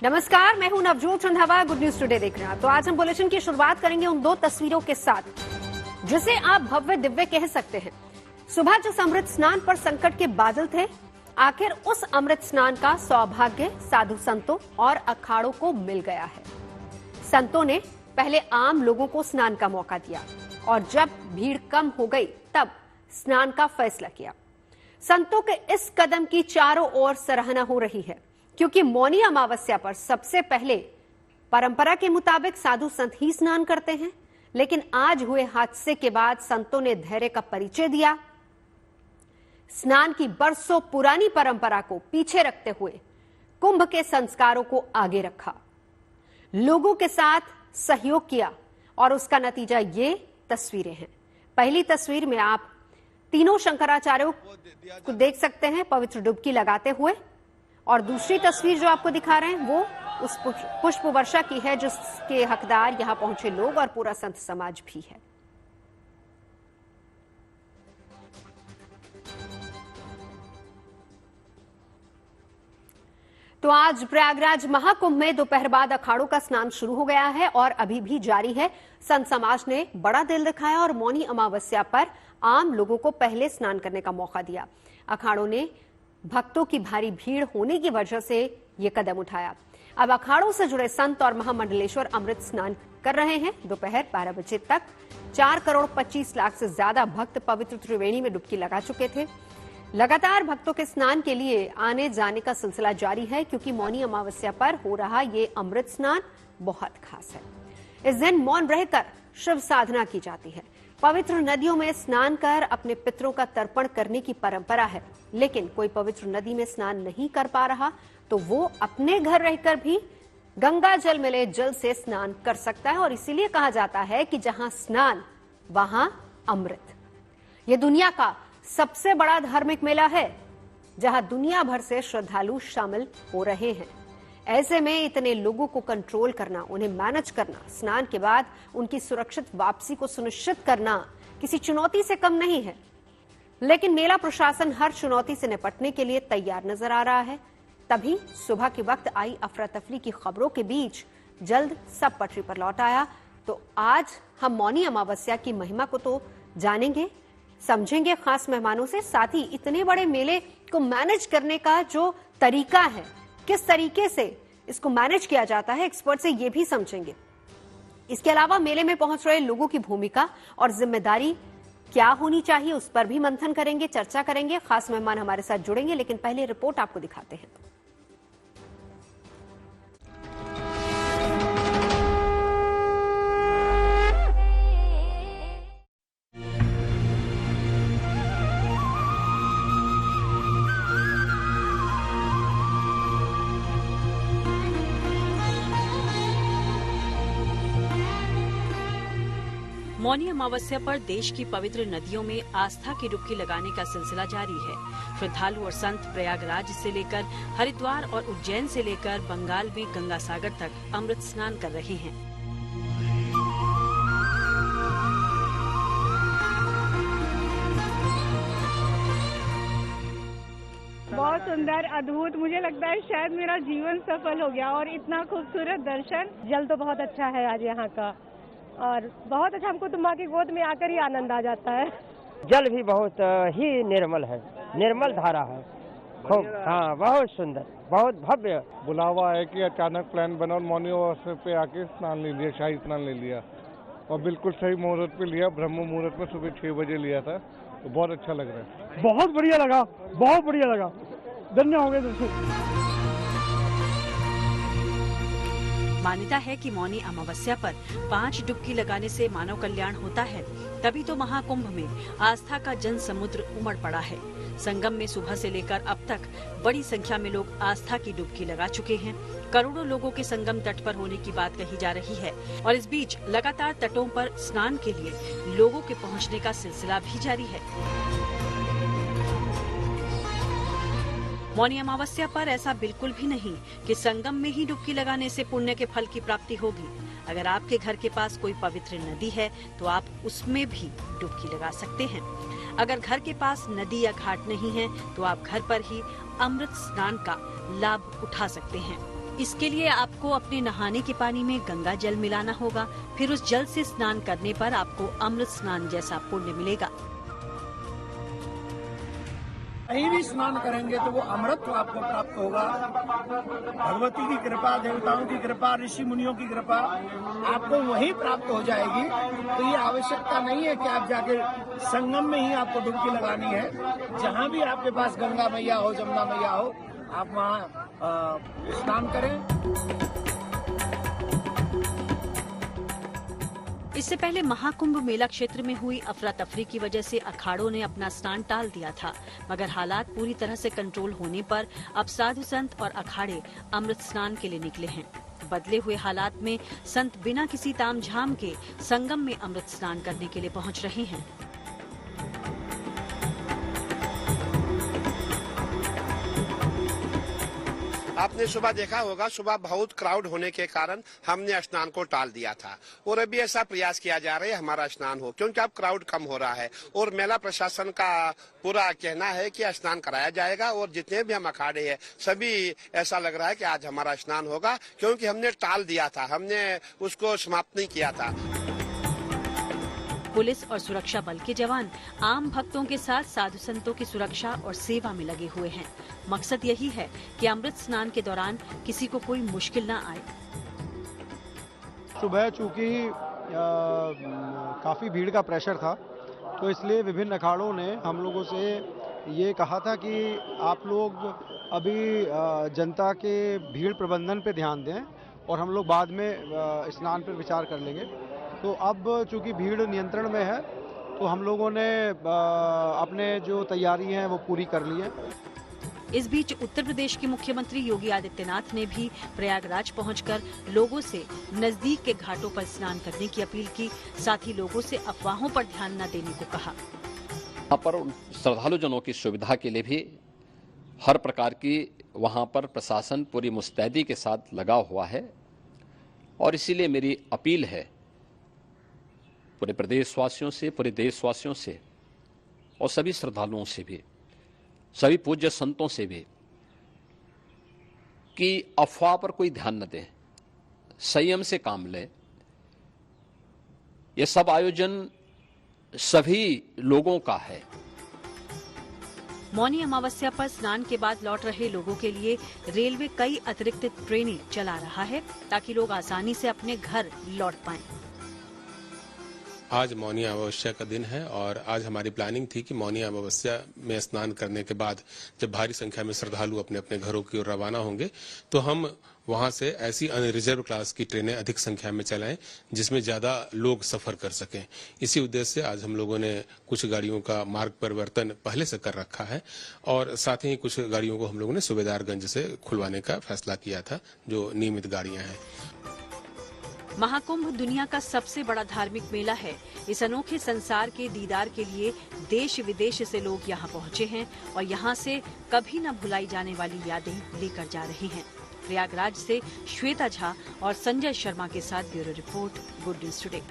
नमस्कार, मैं हूं Navjot Randhawa. Good news today देख रहे हैं। तो आज हम बुलेटिन की शुरुआत करेंगे उन दो तस्वीरों के साथ जिसे आप भव्य दिव्य कह सकते हैं। सुबह जिस अमृत स्नान पर संकट के बादल थे, आखिर उस अमृत स्नान का सौभाग्य साधु संतों और अखाड़ों को मिल गया है। संतों ने पहले आम लोगों को स्नान का मौका दिया और जब भीड़ कम हो गई तब स्नान का फैसला किया। संतों के इस कदम की चारों ओर सराहना हो रही है, क्योंकि मौनी अमावस्या पर सबसे पहले परंपरा के मुताबिक साधु संत ही स्नान करते हैं। लेकिन आज हुए हादसे के बाद संतों ने धैर्य का परिचय दिया। स्नान की बरसों पुरानी परंपरा को पीछे रखते हुए कुंभ के संस्कारों को आगे रखा, लोगों के साथ सहयोग किया और उसका नतीजा ये तस्वीरें हैं। पहली तस्वीर में आप तीनों शंकराचार्यों को देख सकते हैं पवित्र डुबकी लगाते हुए, और दूसरी तस्वीर जो आपको दिखा रहे हैं वो उस पुष्प वर्षा की है जिसके हकदार यहां पहुंचे लोग और पूरा संत समाज भी है। तो आज प्रयागराज महाकुंभ में दोपहर बाद अखाड़ों का स्नान शुरू हो गया है और अभी भी जारी है। संत समाज ने बड़ा दिल दिखाया और मौनी अमावस्या पर आम लोगों को पहले स्नान करने का मौका दिया। अखाड़ों ने भक्तों की भारी भीड़ होने की वजह से ये कदम उठाया। अब अखाड़ों से जुड़े संत और महामंडलेश्वर अमृत स्नान कर रहे हैं। दोपहर 12 बजे तक 4 करोड़ 25 लाख से ज्यादा भक्त पवित्र त्रिवेणी में डुबकी लगा चुके थे। लगातार भक्तों के स्नान के लिए आने जाने का सिलसिला जारी है, क्योंकि मौनी अमावस्या पर हो रहा ये अमृत स्नान बहुत खास है। इस दिन मौन रहकर शिव साधना की जाती है। पवित्र नदियों में स्नान कर अपने पितरों का तर्पण करने की परंपरा है। लेकिन कोई पवित्र नदी में स्नान नहीं कर पा रहा तो वो अपने घर रहकर भी गंगा जल मिले जल से स्नान कर सकता है। और इसीलिए कहा जाता है कि जहां स्नान वहां अमृत। ये दुनिया का सबसे बड़ा धार्मिक मेला है जहां दुनिया भर से श्रद्धालु शामिल हो रहे हैं। ऐसे में इतने लोगों को कंट्रोल करना, उन्हें मैनेज करना, स्नान के बाद उनकी सुरक्षित वापसी को सुनिश्चित करना किसी चुनौती से कम नहीं है। लेकिन मेला प्रशासन हर चुनौती से निपटने के लिए तैयार नजर आ रहा है। तभी सुबह के वक्त आई अफरा तफरी की खबरों के बीच जल्द सब पटरी पर लौट आया। तो आज हम मौनी अमावस्या की महिमा को तो जानेंगे, समझेंगे खास मेहमानों से। साथ ही इतने बड़े मेले को मैनेज करने का जो तरीका है, किस तरीके से इसको मैनेज किया जाता है, एक्सपर्ट से ये भी समझेंगे। इसके अलावा मेले में पहुंच रहे लोगों की भूमिका और जिम्मेदारी क्या होनी चाहिए, उस पर भी मंथन करेंगे, चर्चा करेंगे। खास मेहमान हमारे साथ जुड़ेंगे, लेकिन पहले रिपोर्ट आपको दिखाते हैं। मौनी अमावस्या पर देश की पवित्र नदियों में आस्था की डुबकी लगाने का सिलसिला जारी है। श्रद्धालु और संत प्रयागराज से लेकर हरिद्वार और उज्जैन से लेकर बंगाल में गंगा सागर तक अमृत स्नान कर रहे हैं। बहुत सुंदर, अद्भुत। मुझे लगता है शायद मेरा जीवन सफल हो गया। और इतना खूबसूरत दर्शन। जल तो बहुत अच्छा है आज यहाँ का, और बहुत अच्छा। हमको तो माँ की गोद में आकर ही आनंद आ जाता है। जल भी बहुत ही निर्मल है, निर्मल धारा है खूब। हाँ, बहुत सुंदर, बहुत भव्य। बुलावा है कि अचानक प्लान बना और मौनी अमावस्या पे आके स्नान ले लिया, शाही स्नान ले लिया और बिल्कुल सही मुहूर्त पे लिया। ब्रह्म मुहूर्त में सुबह 6 बजे लिया था, तो बहुत अच्छा लग रहा है। बहुत बढ़िया लगा, बहुत बढ़िया लगा। धन्य हो गए दर्शक। मान्यता है कि मौनी अमावस्या पर 5 डुबकी लगाने से मानव कल्याण होता है। तभी तो महाकुंभ में आस्था का जन समुद्र उमड़ पड़ा है। संगम में सुबह से लेकर अब तक बड़ी संख्या में लोग आस्था की डुबकी लगा चुके हैं। करोड़ों लोगों के संगम तट पर होने की बात कही जा रही है और इस बीच लगातार तटों पर स्नान के लिए लोगों के पहुंचने का सिलसिला भी जारी है। मौनी अमावस्या पर ऐसा बिल्कुल भी नहीं कि संगम में ही डुबकी लगाने से पुण्य के फल की प्राप्ति होगी। अगर आपके घर के पास कोई पवित्र नदी है तो आप उसमें भी डुबकी लगा सकते हैं। अगर घर के पास नदी या घाट नहीं है तो आप घर पर ही अमृत स्नान का लाभ उठा सकते हैं। इसके लिए आपको अपने नहाने के पानी में गंगा जल मिलाना होगा। फिर उस जल से स्नान करने पर आपको अमृत स्नान जैसा पुण्य मिलेगा। कहीं भी स्नान करेंगे तो वो अमृत आपको प्राप्त होगा। भगवती की कृपा, देवताओं की कृपा, ऋषि मुनियों की कृपा आपको वही प्राप्त हो जाएगी। तो ये आवश्यकता नहीं है कि आप जाके संगम में ही आपको डुबकी लगानी है। जहाँ भी आपके पास गंगा मैया हो, जमुना मैया हो, आप वहाँ स्नान करें। इससे पहले महाकुंभ मेला क्षेत्र में हुई अफरा तफरी की वजह से अखाड़ों ने अपना स्नान टाल दिया था, मगर हालात पूरी तरह से कंट्रोल होने पर अब साधु संत और अखाड़े अमृत स्नान के लिए निकले हैं। बदले हुए हालात में संत बिना किसी तामझाम के संगम में अमृत स्नान करने के लिए पहुंच रहे हैं। आपने सुबह देखा होगा, सुबह बहुत क्राउड होने के कारण हमने स्नान को टाल दिया था और अभी ऐसा प्रयास किया जा रहा है हमारा स्नान हो, क्योंकि अब क्राउड कम हो रहा है और मेला प्रशासन का पूरा कहना है कि स्नान कराया जाएगा और जितने भी हम अखाड़े हैं सभी ऐसा लग रहा है कि आज हमारा स्नान होगा, क्योंकि हमने टाल दिया था, हमने उसको समाप्त नहीं किया था। पुलिस और सुरक्षा बल के जवान आम भक्तों के साथ साधु संतों की सुरक्षा और सेवा में लगे हुए हैं। मकसद यही है कि अमृत स्नान के दौरान किसी को कोई मुश्किल न आए। सुबह चूंकि काफ़ी भीड़ का प्रेशर था, तो इसलिए विभिन्न अखाड़ों ने हम लोगों से ये कहा था कि आप लोग अभी जनता के भीड़ प्रबंधन पे ध्यान दें और हम लोग बाद में स्नान पर विचार कर लेंगे। तो अब चूंकि भीड़ नियंत्रण में है, तो हम लोगों ने अपने जो तैयारी हैं वो पूरी कर ली है। इस बीच उत्तर प्रदेश के मुख्यमंत्री योगी आदित्यनाथ ने भी प्रयागराज पहुंचकर लोगों से नजदीक के घाटों पर स्नान करने की अपील की, साथ ही लोगों से अफवाहों पर ध्यान न देने को कहा। यहाँ पर श्रद्धालु जनों की सुविधा के लिए भी हर प्रकार की वहाँ पर प्रशासन पूरी मुस्तैदी के साथ लगा हुआ है और इसीलिए मेरी अपील है पूरे प्रदेशवासियों से, पूरे देशवासियों से और सभी श्रद्धालुओं से भी, सभी पूज्य संतों से भी कि अफवाह पर कोई ध्यान न दें, संयम से काम लें। ये सब आयोजन सभी लोगों का है। मौनी अमावस्या पर स्नान के बाद लौट रहे लोगों के लिए रेलवे कई अतिरिक्त ट्रेनें चला रहा है ताकि लोग आसानी से अपने घर लौट पाएं। आज मौनी अमावस्या का दिन है और आज हमारी प्लानिंग थी कि मौनी अमावस्या में स्नान करने के बाद जब भारी संख्या में श्रद्धालु अपने अपने घरों की ओर रवाना होंगे तो हम वहां से ऐसी रिजर्व क्लास की ट्रेनें अधिक संख्या में चलाएं जिसमें ज्यादा लोग सफर कर सकें। इसी उद्देश्य से आज हम लोगों ने कुछ गाड़ियों का मार्ग परिवर्तन पहले से कर रखा है और साथ ही कुछ गाड़ियों को हम लोगों ने सूबेदारगंज से खुलवाने का फैसला किया था, जो नियमित गाड़ियां हैं। महाकुंभ दुनिया का सबसे बड़ा धार्मिक मेला है। इस अनोखे संसार के दीदार के लिए देश विदेश से लोग यहाँ पहुँचे हैं और यहाँ से कभी न भुलाई जाने वाली यादें लेकर जा रहे हैं। प्रयागराज से श्वेता झा और संजय शर्मा के साथ bureau report, good news today.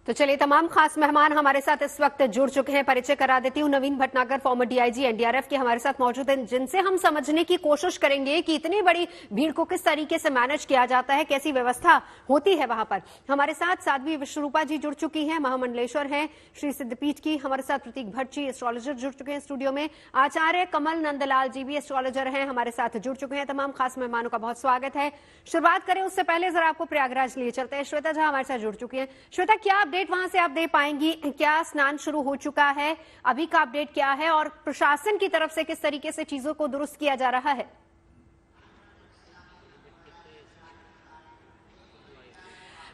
तो चलिए, तमाम खास मेहमान हमारे साथ इस वक्त जुड़ चुके हैं। परिचय करा देती हूँ। नवीन भटनागर, फॉर्मर डीआईजी एनडीआरएफ के हमारे साथ मौजूद हैं, जिनसे हम समझने की कोशिश करेंगे कि इतनी बड़ी भीड़ को किस तरीके से मैनेज किया जाता है, कैसी व्यवस्था होती है वहां पर। हमारे साथ साध्वी विश्वरूपा जी जुड़ चुकी हैं, महामंडलेश्वर हैं श्री सिद्धपीठ की। हमारे साथ प्रतीक भट्ट जी एस्ट्रोलॉजर जुड़ चुके हैं स्टूडियो में। आचार्य कमल नंदलाल जी भी एस्ट्रोलॉजर हैं, हमारे साथ जुड़ चुके हैं। तमाम खास मेहमानों का बहुत स्वागत है। शुरुआत करें उससे पहले जरा आपको प्रयागराज लिए चलते हैं। श्वेता झा हमारे साथ जुड़ चुकी है। श्वेता, क्या अपडेट वहां से आप दे पाएंगी? क्या स्नान शुरू हो चुका है? अभी का अपडेट क्या है और प्रशासन की तरफ से किस तरीके से चीजों को दुरुस्त किया जा रहा है?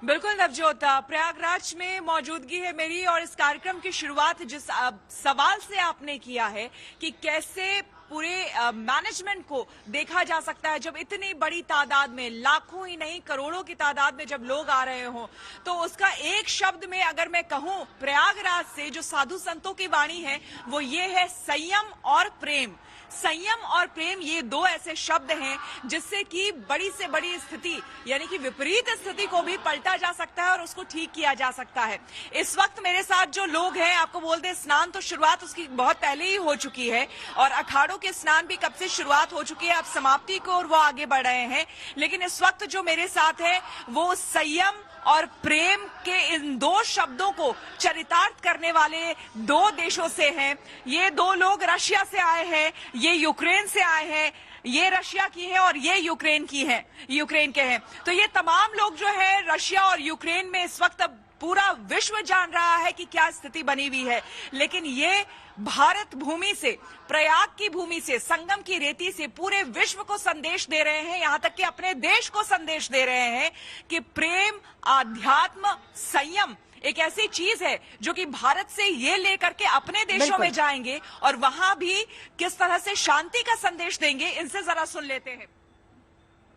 बिल्कुल नवजोत, प्रयागराज में मौजूदगी है मेरी और इस कार्यक्रम की शुरुआत जिस सवाल से आपने किया है कि कैसे पूरे मैनेजमेंट को देखा जा सकता है जब इतनी बड़ी तादाद में, लाखों ही नहीं करोड़ों की तादाद में जब लोग आ रहे हों, तो उसका एक शब्द में अगर मैं कहूं प्रयागराज से जो साधु संतों की वाणी है वो ये है संयम और प्रेम। संयम और प्रेम, ये दो ऐसे शब्द हैं जिससे कि बड़ी से बड़ी स्थिति यानी कि विपरीत स्थिति को भी पलटा जा सकता है और उसको ठीक किया जा सकता है। इस वक्त मेरे साथ जो लोग हैं, आपको बोल दें स्नान तो शुरुआत उसकी बहुत पहले ही हो चुकी है और अखाड़ों के स्नान भी कब से शुरुआत हो चुकी है, अब समाप्ति को और वो आगे बढ़ रहे हैं। लेकिन इस वक्त जो मेरे साथ है वो संयम और प्रेम के इन दो शब्दों को चरितार्थ करने वाले दो देशों से हैं। ये दो लोग रशिया से आए हैं, ये यूक्रेन से आए हैं, ये रशिया की है और ये यूक्रेन के हैं। तो ये तमाम लोग जो है रशिया और यूक्रेन में इस वक्त पूरा विश्व जान रहा है कि क्या स्थिति बनी हुई है, लेकिन ये भारत भूमि से, प्रयाग की भूमि से, संगम की रेती से पूरे विश्व को संदेश दे रहे हैं, यहां तक कि अपने देश को संदेश दे रहे हैं कि प्रेम, आध्यात्म, संयम एक ऐसी चीज है जो कि भारत से ये लेकर के अपने देशों में जाएंगे और वहां भी किस तरह से शांति का संदेश देंगे। इनसे जरा सुन लेते हैं।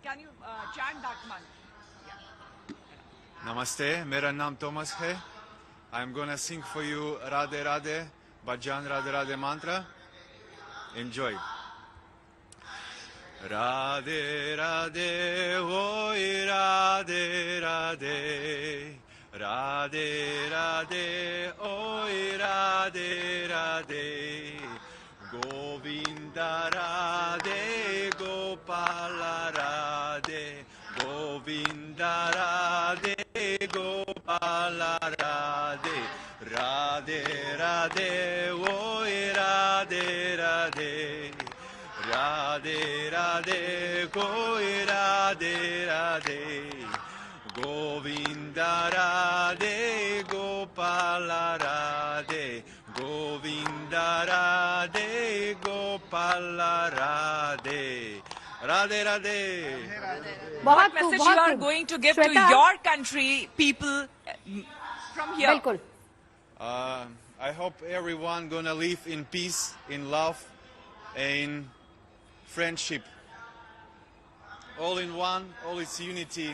Can you chant that man? नमस्ते, मेरा नाम थॉमस है। I am gonna sing for you Radhe Radhe bhajan Radhe Radhe mantra. Enjoy. Radhe Radhe ओय राधे राधे, राधे राधे ओय राधे राधे, गोविंद राधे गोपाल राधे, गोविंद राधे गोपाल राधे, राधे राधे ओय राधे राधे, राधे राधे कोय Radhe Radhe, Govind Radhe Gopal Radhe, Govind Radhe Gopal Radhe, Radhe Radhe. What message you are going to give to your country people from here? बिल्कुल। I hope everyone gonna live in peace, in love, in friendship. All in one, all is unity,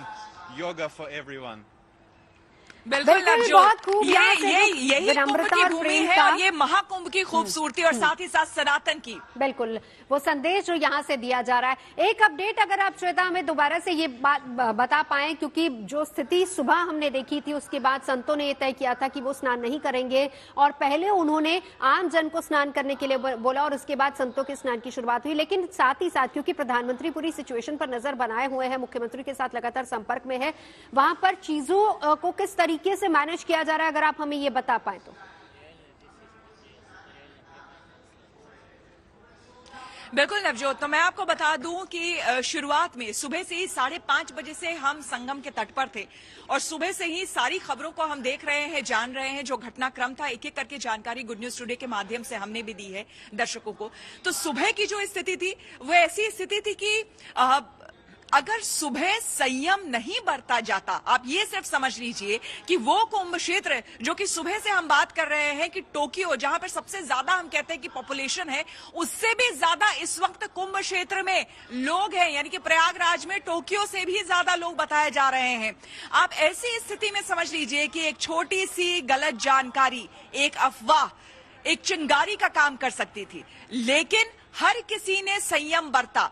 yoga for everyone. बिल्कुल बहुत खूब। यही कुंभ की भूमि है और ये महाकुंभ की खूबसूरती और साथ ही साथ सनातन की। बिल्कुल वो संदेश जो यहाँ से दिया जा रहा है। एक अपडेट अगर आप श्वेता हमें दोबारा से ये बात बता पाएं, क्योंकि जो स्थिति सुबह हमने देखी थी उसके बाद संतों ने ये तय किया था कि वो स्नान नहीं करेंगे और पहले उन्होंने आम जन को स्नान करने के लिए बोला और उसके बाद संतों के स्नान की शुरुआत हुई। लेकिन साथ ही साथ क्योंकि प्रधानमंत्री पूरी सिचुएशन पर नजर बनाए हुए हैं, मुख्यमंत्री के साथ लगातार संपर्क में है, वहां पर चीजों को किस तरीके से मैनेज किया जा रहा है, अगर आप हमें ये बता पाए तो। बिल्कुल नवजोत, तो मैं आपको बता दूं कि शुरुआत में सुबह से ही 5:30 बजे से हम संगम के तट पर थे और सुबह से ही सारी खबरों को हम देख रहे हैं, जान रहे हैं। जो घटनाक्रम था एक एक करके जानकारी गुड न्यूज टुडे के माध्यम से हमने भी दी है दर्शकों को। तो सुबह की जो स्थिति थी वो ऐसी स्थिति थी कि अगर सुबह संयम नहीं बरता जाता, आप ये सिर्फ समझ लीजिए कि वो कुंभ क्षेत्र जो कि सुबह से हम बात कर रहे हैं कि टोक्यो, जहां पर सबसे ज्यादा हम कहते हैं कि पॉपुलेशन है, उससे भी ज्यादा इस वक्त कुंभ क्षेत्र में लोग हैं, यानी कि प्रयागराज में टोक्यो से भी ज्यादा लोग बताए जा रहे हैं। आप ऐसी स्थिति में समझ लीजिए कि एक छोटी सी गलत जानकारी, एक अफवाह, एक चिंगारी का काम कर सकती थी, लेकिन हर किसी ने संयम बरता।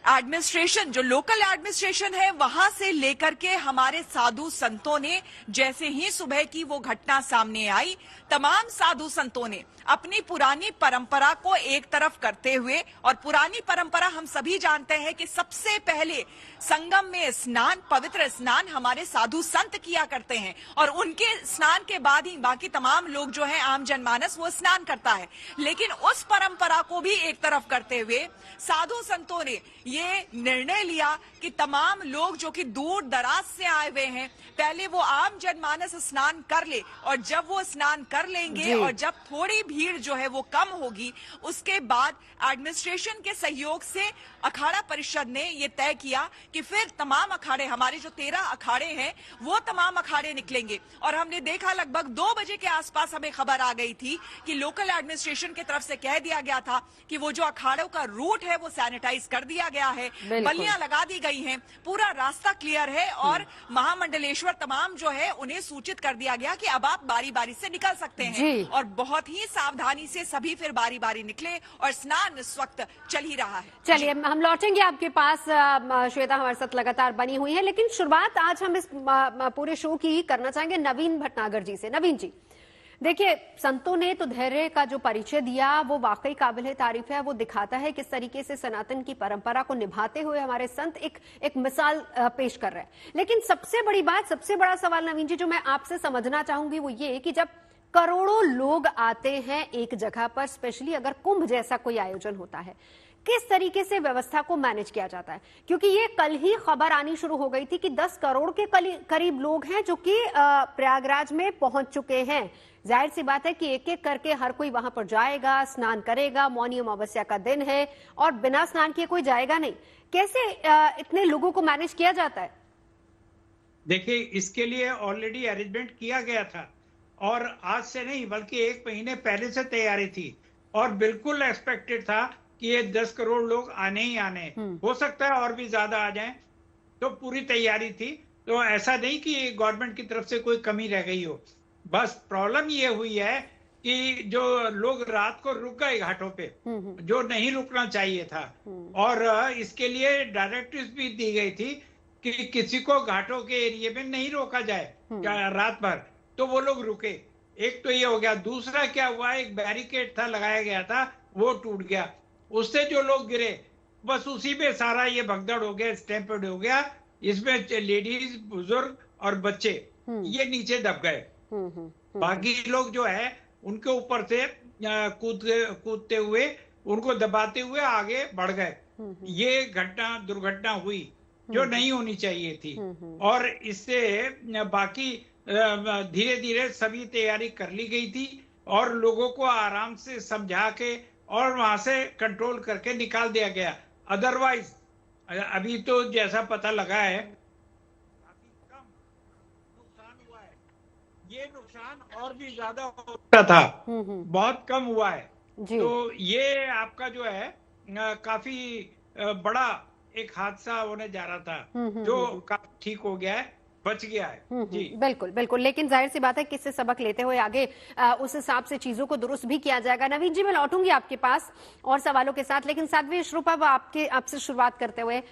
एडमिनिस्ट्रेशन, जो लोकल एडमिनिस्ट्रेशन है, वहां से लेकर के हमारे साधु संतों ने, जैसे ही सुबह की वो घटना सामने आई, तमाम साधु संतों ने अपनी पुरानी परंपरा को एक तरफ करते हुए, और पुरानी परंपरा हम सभी जानते हैं कि सबसे पहले संगम में स्नान, पवित्र स्नान हमारे साधु संत किया करते हैं और उनके स्नान के बाद ही बाकी तमाम लोग जो है आम जनमानस वो स्नान करता है। लेकिन उस परंपरा को भी एक तरफ करते हुए साधु संतों ने ये निर्णय लिया कि तमाम लोग जो कि दूर दराज से आए हुए हैं, पहले वो आम जनमानस स्नान कर ले और जब वो स्नान कर लेंगे और जब थोड़ी भीड़ जो है वो कम होगी, उसके बाद एडमिनिस्ट्रेशन के सहयोग से अखाड़ा परिषद ने ये तय किया कि फिर तमाम अखाड़े, हमारे जो 13 अखाड़े हैं, वो तमाम अखाड़े निकलेंगे। और हमने देखा लगभग 2 बजे के आसपास हमें खबर आ गई थी कि लोकल एडमिनिस्ट्रेशन की तरफ से कह दिया गया था कि वो जो अखाड़ों का रूट है वो सैनिटाइज कर दिया गया है, बल्लियां लगा दी गई हैं, पूरा रास्ता क्लियर है और महामंडलेश्वर तमाम जो है उन्हें सूचित कर दिया गया कि अब आप बारी बारी से निकल सकते हैं। और बहुत ही सावधानी से सभी फिर बारी बारी निकले और स्नान इस वक्त चल ही रहा है। चलिए हम लौटेंगे आपके पास, श्वेता हमारे साथ लगातार बनी हुई है, लेकिन शुरुआत आज हम इस पूरे शो की करना चाहेंगे नवीन भटनागर जी से। नवीन जी, देखिए, संतों ने तो धैर्य का जो परिचय दिया वो वाकई काबिल तारीफ है। वो दिखाता है किस तरीके से सनातन की परंपरा को निभाते हुए हमारे संत एक मिसाल पेश कर रहे हैं। लेकिन सबसे बड़ी बात, सबसे बड़ा सवाल नवीन जी जो मैं आपसे समझना चाहूंगी वो ये कि जब करोड़ों लोग आते हैं एक जगह पर, स्पेशली अगर कुंभ जैसा कोई आयोजन होता है, किस तरीके से व्यवस्था को मैनेज किया जाता है? क्योंकि ये कल ही खबर आनी शुरू हो गई थी कि 10 करोड़ के करीब लोग हैं जो कि प्रयागराज में पहुंच चुके हैं। जाहिर सी बात है कि एक एक करके हर कोई वहां पर जाएगा, स्नान करेगा। मौनी अमावस्या का दिन है और बिना स्नान किए कोई जाएगा नहीं। कैसे इतने लोगों को मैनेज किया जाता है? देखिए, इसके लिए ऑलरेडी अरेंजमेंट किया गया था और आज से नहीं बल्कि 1 महीने पहले से तैयारी थी और बिल्कुल एक्सपेक्टेड था कि ये 10 करोड़ लोग आने ही आने, हो सकता है और भी ज्यादा आ जाएं, तो पूरी तैयारी थी। तो ऐसा नहीं कि गवर्नमेंट की तरफ से कोई कमी रह गई हो। बस प्रॉब्लम ये हुई है कि जो लोग रात को रुक गए घाटों पे, जो नहीं रुकना चाहिए था, और इसके लिए डायरेक्टिव्स भी दी गई थी कि किसी को घाटों के एरिया में नहीं रोका जाए रात भर, तो वो लोग रुके। एक तो ये हो गया। दूसरा क्या हुआ, एक बैरिकेड था लगाया गया था, वो टूट गया, उससे जो लोग गिरे बस उसी में सारा ये भगदड़ हो गया, स्टैम्पेड हो गया। इसमें लेडीज, बुजुर्ग और बच्चे ये नीचे दब गए। बाकी लोग जो है उनके ऊपर से कूदते हुए, उनको दबाते हुए आगे बढ़ गए। ये दुर्घटना हुई जो नहीं होनी चाहिए थी। और इससे बाकी धीरे धीरे सभी तैयारी कर ली गई थी और लोगों को आराम से समझा के और वहां से कंट्रोल करके निकाल दिया गया। अदरवाइज अभी तो जैसा पता लगा है काफी कम नुकसान हुआ है। ये नुकसान और भी ज्यादा हो सकता था, बहुत कम हुआ है। तो ये आपका जो है काफी बड़ा एक हादसा होने जा रहा था, जो काफी ठीक हो गया है, बच गया है। जी बिल्कुल बिल्कुल। लेकिन जाहिर सी बात है कि इससे सबक लेते हुए आगे उस हिसाब से चीजों को दुरुस्त भी किया जाएगा। नवीन जी, मैं लौटूंगी आपके पास और सवालों के साथ, लेकिन साध्वी श्रुपा आपसे शुरुआत करते हुए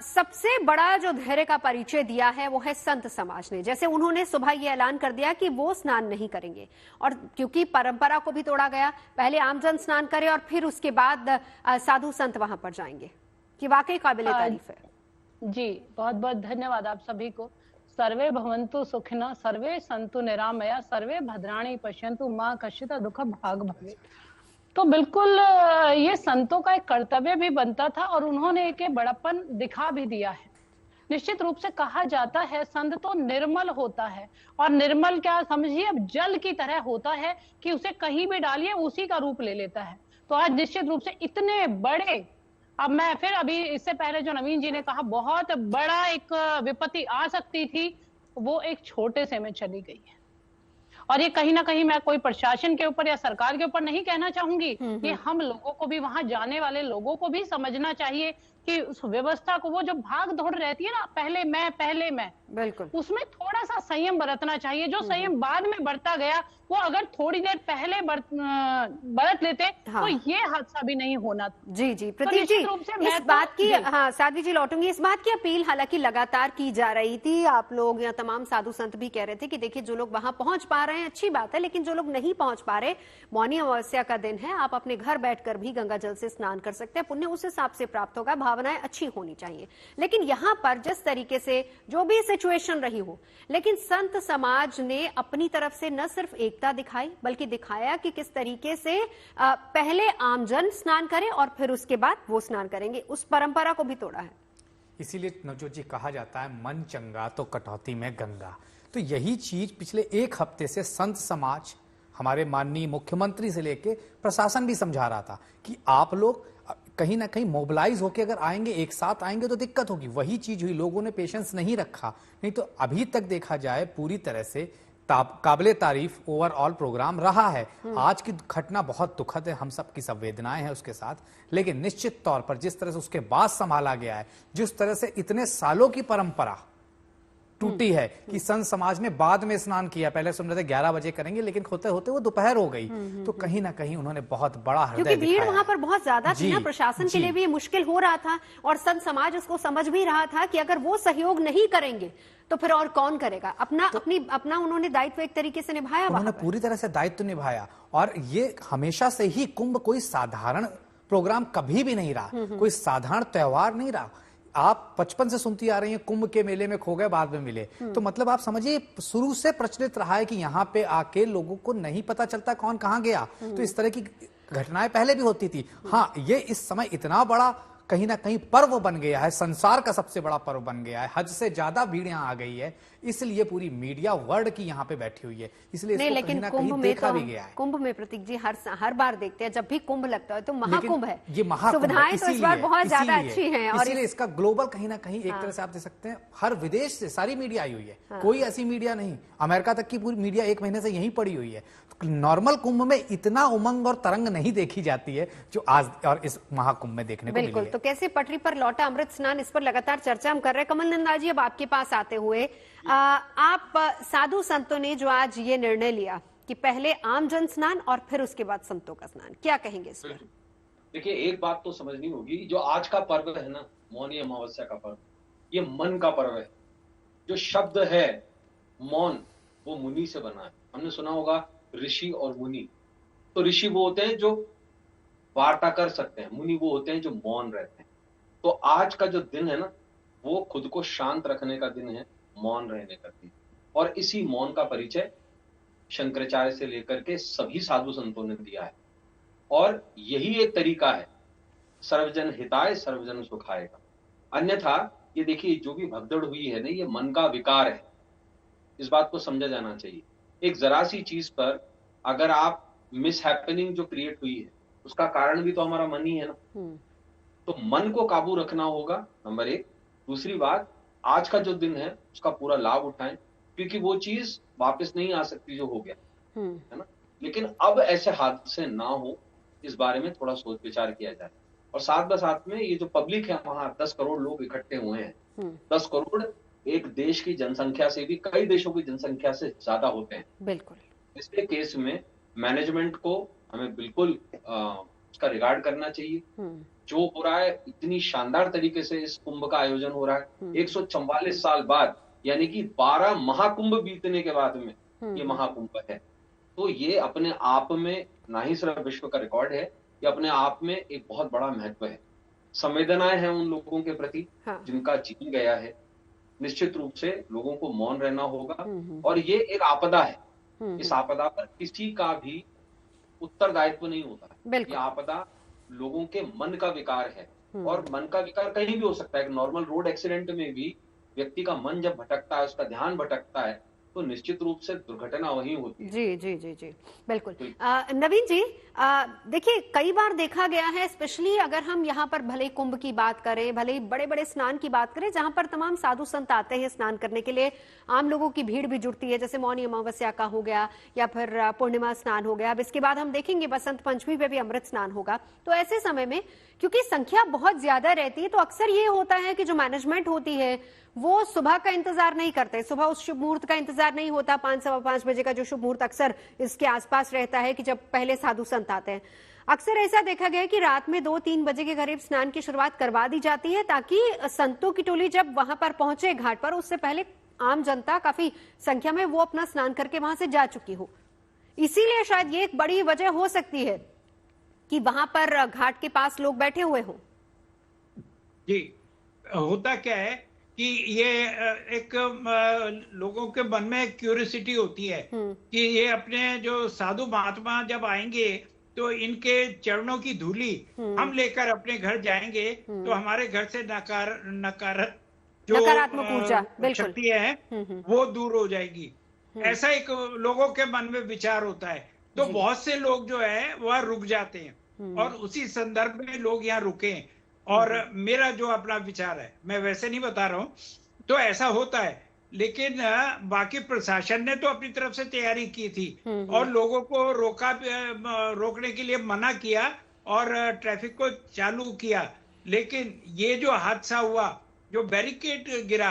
सबसे बड़ा जो धैर्य का परिचय दिया है वो है संत समाज ने। जैसे उन्होंने सुबह ये ऐलान कर दिया कि वो स्नान नहीं करेंगे, और क्योंकि परंपरा को भी तोड़ा गया, पहले आमजन स्नान करे और फिर उसके बाद साधु संत वहां पर जाएंगे, कि वाकई काबिल तारीफ है। जी बहुत बहुत धन्यवाद आप सभी को। सर्वे भवन्तु सुखिनः, सर्वे सन्तु निरामया, सर्वे भद्राणि पश्यन्तु, मां कश्चित् दुःख भाग भवेत्। तो बिल्कुल ये संतों का एक कर्तव्य भी बनता था और उन्होंने एक बड़प्पन दिखा भी दिया है। निश्चित रूप से कहा जाता है संत तो निर्मल होता है, और निर्मल क्या समझिए, अब जल की तरह होता है कि उसे कहीं भी डालिए उसी का रूप ले लेता है। तो आज निश्चित रूप से इतने बड़े, अब मैं फिर अभी इससे पहले जो नवीन जी ने कहा बहुत बड़ा एक विपत्ति आ सकती थी, वो एक छोटे से में चली गई है। और ये कहीं ना कहीं मैं कोई प्रशासन के ऊपर या सरकार के ऊपर नहीं कहना चाहूंगी, ये हम लोगों को भी, वहां जाने वाले लोगों को भी समझना चाहिए कि उस व्यवस्था को, वो जो भाग दौड़ रहती है ना, पहले मैं, बिल्कुल उसमें थोड़ा सा संयम बरतना चाहिए। जो संयम बाद में बढ़ता गया, वो अगर थोड़ी देर पहले बरत लेते तो ये हादसा भी नहीं होना था। जी जी प्रतीक जी, इस बात की, हाँ साध्वी जी लौटूंगी, इस बात की अपील हालांकि लगातार की जा रही थी। आप लोग या तमाम साधु संत भी कह रहे थे कि देखिए जो लोग वहां पहुंच पा रहे हैं अच्छी बात है, लेकिन जो लोग नहीं पहुंच पा रहे, मौनी अमावस्या का दिन है, आप अपने घर बैठकर भी गंगा जल से स्नान कर सकते हैं, पुण्य उस हिसाब से प्राप्त होगा, भावनाएं अच्छी होनी चाहिए। लेकिन यहाँ पर जिस तरीके से जो भी सिचुएशन रही हो, लेकिन संत समाज ने अपनी तरफ से न सिर्फ एकता दिखाई, बल्कि दिखाया कि किस तरीके से पहले आमजन स्नान करें और फिर उसके बाद वो स्नान करेंगे, उस परंपरा को भी तोड़ा है। इसीलिए नवजोत जी कहा जाता है मन चंगा तो कटौती में गंगा। तो यही चीज पिछले 1 हफ्ते से संत समाज, हमारे माननीय मुख्यमंत्री से लेके प्रशासन भी समझा रहा था कि आप लोग कहीं ना कहीं मोबिलाइज होकर अगर आएंगे, एक साथ आएंगे तो दिक्कत होगी। वही चीज हुई, लोगों ने पेशेंस नहीं रखा। नहीं तो अभी तक देखा जाए पूरी तरह से काबिले तारीफ ओवरऑल प्रोग्राम रहा है। आज की घटना बहुत दुखद है, हम सब की संवेदनाएं हैं उसके साथ, लेकिन निश्चित तौर पर जिस तरह से उसके बाद संभाला गया है, जिस तरह से इतने सालों की परंपरा टूटी है कि संत समाज ने बाद में स्नान किया। पहले सुन रहे थे 11 बजे करेंगे, लेकिन होते होते वो दोपहर हो गई। तो कहीं ना कहीं उन्होंने बहुत बड़ा हृदय क्योंकि भीड़ दिखाया। वहां पर बहुत ज्यादा थी ना, प्रशासन के लिए भी मुश्किल हो रहा था और संत समाज उसको समझ भी रहा था कि अगर वो सहयोग नहीं करेंगे तो फिर और कौन करेगा। अपना उन्होंने दायित्व एक तरीके से निभाया, उन्होंने पूरी तरह से दायित्व निभाया। और ये हमेशा से ही कुंभ कोई साधारण प्रोग्राम कभी भी नहीं रहा, कोई साधारण त्योहार नहीं रहा। आप 55 से सुनती आ रही हैं कुंभ के मेले में खो गए बाद में मिले, तो मतलब आप समझिए शुरू से प्रचलित रहा है कि यहाँ पे आके लोगों को नहीं पता चलता कौन कहाँ गया। तो इस तरह की घटनाएं पहले भी होती थी। हाँ, ये इस समय इतना बड़ा कहीं ना कहीं पर्व बन गया है, संसार का सबसे बड़ा पर्व बन गया है। हद से ज्यादा भीड़ यहाँ आ गई है, इसलिए पूरी मीडिया वर्ल्ड की यहाँ पे बैठी हुई है, इसलिए नहीं, इसको लेकिन कहीं ना कुंभ कहीं में देखा तो भी गया है। कुंभ में प्रतीक जी हर बार देखते हैं, जब भी कुंभ लगता है तो महाकुंभ है, ये महाकुंभ सुविधाएं तो इस बार बहुत ज्यादा अच्छी हैं और इसीलिए इसका ग्लोबल कहीं ना कहीं एक तरह से आप देख सकते हैं हर विदेश से सारी मीडिया आई हुई है। कोई ऐसी मीडिया नहीं, अमेरिका तक की पूरी मीडिया एक महीने से यहीं पड़ी हुई है। नॉर्मल कुंभ में इतना उमंग और तरंग नहीं देखी जाती है जो आज और इस महाकुंभ में देखने को मिली है। बिल्कुल। तो कैसे पटरी पर लौटा अमृत स्नान, इस पर लगातार चर्चा हम कर रहे हैं। कमल नंदा जी, अब आपके पास आते हुए आप साधु संतों ने जो आज ये निर्णय लिया कि पहले आम जन स्नान और फिर उसके बाद संतों का स्नान, क्या कहेंगे इस पर? देखिए, एक बात तो समझनी होगी, जो आज का पर्व है ना, मौनी अमावस्या का पर्व, ये मन का पर्व है। जो शब्द है मौन, वो मुनि से बना है। हमने सुना होगा ऋषि और मुनि। तो ऋषि वो होते हैं जो वार्ता कर सकते हैं, मुनि वो होते हैं जो मौन रहते हैं। तो आज का जो दिन है ना, वो खुद को शांत रखने का दिन है, मौन रहने का दिन। और इसी मौन का परिचय शंकराचार्य से लेकर के सभी साधु संतों ने दिया है। और यही एक तरीका है सर्वजन हिताय सर्वजन सुखाय का। अन्यथा ये देखिए, जो भी भगदड़ हुई है ना, ये मन का विकार है। इस बात को समझा जाना चाहिए। एक जरा सी चीज पर अगर आप मिस हैपनिंग जो क्रिएट हुई है, उसका कारण भी तो हमारा मन ही है ना। तो मन को काबू रखना होगा, नंबर एक। दूसरी बात, आज का जो दिन है उसका पूरा लाभ उठाएं, क्योंकि वो चीज वापस नहीं आ सकती जो हो गया है ना। लेकिन अब ऐसे हादसे ना हो, इस बारे में थोड़ा सोच विचार किया जाए। और साथ में ये जो पब्लिक है, वहां 10 करोड़ लोग इकट्ठे हुए हैं। 10 करोड़ एक देश की जनसंख्या से भी, कई देशों की जनसंख्या से ज्यादा होते हैं। बिल्कुल। इसके केस में मैनेजमेंट को हमें बिल्कुल उसका रिगार्ड करना चाहिए। जो हो रहा है, इतनी शानदार तरीके से इस कुंभ का आयोजन हो रहा है 144 साल बाद, यानी कि 12 महाकुंभ बीतने के बाद में ये महाकुंभ है। तो ये अपने आप में ना ही सिर्फ विश्व का रिकॉर्ड है, ये अपने आप में एक बहुत बड़ा महत्व है। संवेदनाएं हैं उन लोगों के प्रति जिनका जीवन गया है। निश्चित रूप से लोगों को मौन रहना होगा। और ये एक आपदा है, इस आपदा पर किसी का भी उत्तरदायित्व नहीं होता। ये आपदा लोगों के मन का विकार है। और मन का विकार कहीं भी हो सकता है। एक नॉर्मल रोड एक्सीडेंट में भी व्यक्ति का मन जब भटकता है, उसका ध्यान भटकता है, तो निश्चित रूप से दुर्घटना वही होती है। जी जी जी जी, बिल्कुल। नवीन जी, देखिए, कई बार देखा गया है, स्पेशली अगर हम यहाँ पर भले ही कुंभ की बात करें, भले ही बड़े बड़े स्नान की बात करें, जहां पर तमाम साधु संत आते हैं स्नान करने के लिए, आम लोगों की भीड़ भी जुड़ती है, जैसे मौनी अमावस्या का हो गया या फिर पूर्णिमा स्नान हो गया। अब इसके बाद हम देखेंगे बसंत पंचमी पे भी अमृत स्नान होगा। तो ऐसे समय में क्योंकि संख्या बहुत ज्यादा रहती है, तो अक्सर ये होता है कि जो मैनेजमेंट होती है वो सुबह का इंतजार नहीं करते, सुबह उस शुभ मुहूर्त का इंतजार नहीं होता। 5 सवा 5 बजे का जो शुभ मुहूर्त अक्सर इसके आसपास रहता है कि जब पहले साधु संत आते हैं, अक्सर ऐसा देखा गया है कि रात में 2-3 बजे के करीब स्नान की शुरुआत करवा दी जाती है, ताकि संतों की टोली जब वहां पर पहुंचे घाट पर, उससे पहले आम जनता काफी संख्या में वो अपना स्नान करके वहां से जा चुकी हो। इसीलिए शायद ये एक बड़ी वजह हो सकती है कि वहां पर घाट के पास लोग बैठे हुए हों। जी, होता क्या है कि ये एक लोगों के मन में क्यूरियोसिटी होती है कि ये अपने जो साधु महात्मा जब आएंगे तो इनके चरणों की धूली हम लेकर अपने घर जाएंगे, तो हमारे घर से नकारात्मक ऊर्जा शक्ति है वो दूर हो जाएगी। ऐसा एक लोगों के मन में विचार होता है। तो बहुत से लोग जो है वह रुक जाते हैं और उसी संदर्भ में लोग यहाँ रुके। और मेरा जो अपना विचार है, मैं वैसे नहीं बता रहा हूं, तो ऐसा होता है। लेकिन बाकी प्रशासन ने तो अपनी तरफ से तैयारी की थी और लोगों को रोकने के लिए मना किया और ट्रैफिक को चालू किया। लेकिन ये जो हादसा हुआ जो बैरिकेड गिरा,